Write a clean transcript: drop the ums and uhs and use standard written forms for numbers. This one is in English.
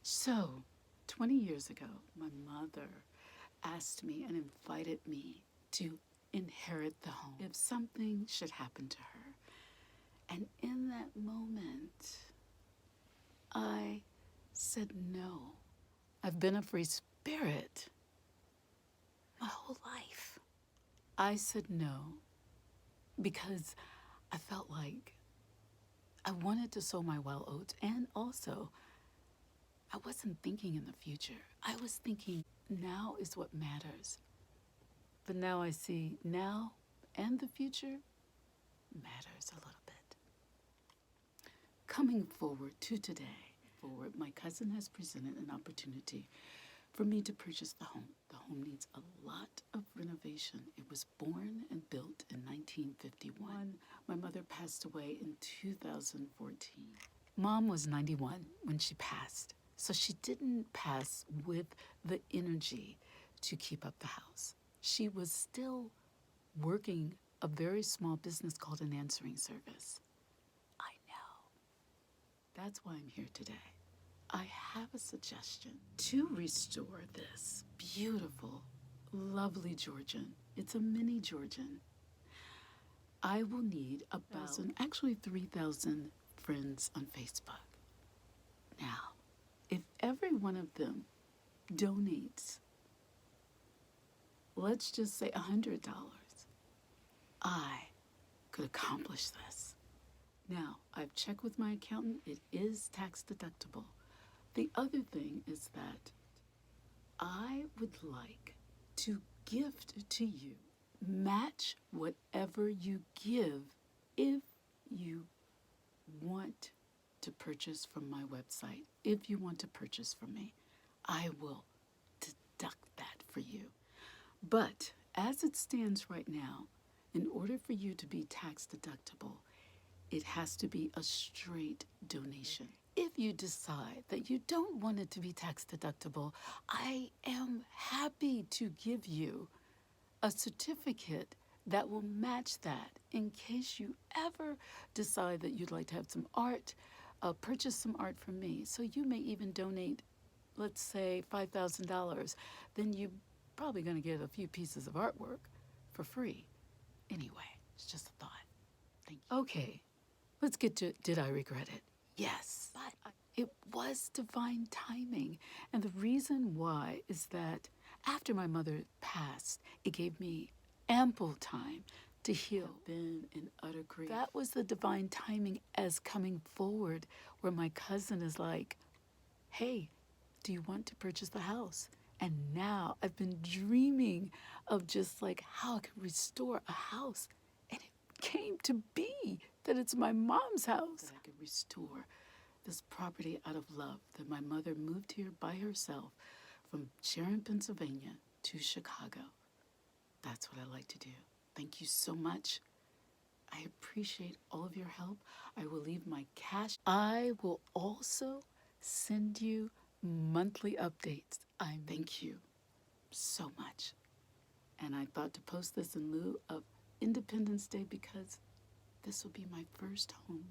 So, 20 years ago, my mother asked me and invited me to inherit the home if something should happen to her. And in that moment, I said no. I've been a free spirit my whole life. I said no because I felt like I wanted to sow my wild oats, and also I wasn't thinking in the future. I was thinking now is what matters. But now I see now and the future matters a little bit. Coming forward to today, my cousin has presented an opportunity for me to purchase the home. The home needs a lot of renovation. It was born and built in 1951. My mother passed away in 2014. Mom was 91 when she passed, so she didn't pass with the energy to keep up the house. She was still working a very small business called an answering service. I know. That's why I'm here today. I have a suggestion to restore this beautiful, lovely Georgian. It's a mini Georgian. I will need about, actually 3,000 friends on Facebook. Now, if every one of them donates, let's just say $100, I could accomplish this. Now, I've checked with my accountant. It is tax deductible. The other thing is that I would like to gift to you, match whatever you give if you want to purchase from my website. If you want to purchase from me, I will deduct that for you. But as it stands right now, in order for you to be tax deductible, it has to be a straight donation. If you decide that you don't want it to be tax deductible, I am happy to give you a certificate that will match that in case you ever decide that you'd like to have some art, purchase some art from me. So you may even donate, let's say, $5,000. Then you're probably going to get a few pieces of artwork for free. Anyway, it's just a thought. Thank you. Okay, let's get to did I regret it? Yes, but it was divine timing. And the reason why is that after my mother passed, it gave me ample time to heal. I've been in utter grief. That was the divine timing as coming forward, where my cousin is like, hey, do you want to purchase the house? And now I've been dreaming of just like how I could restore a house. And it came to be that it's my mom's house. That I could restore this property out of love, that my mother moved here by herself from Sharon, Pennsylvania to Chicago. That's what I like to do. Thank you so much. I appreciate all of your help. I will leave my cash. I will also send you monthly updates. I thank you so much. And I thought to post this in lieu of Independence Day because this will be my first home.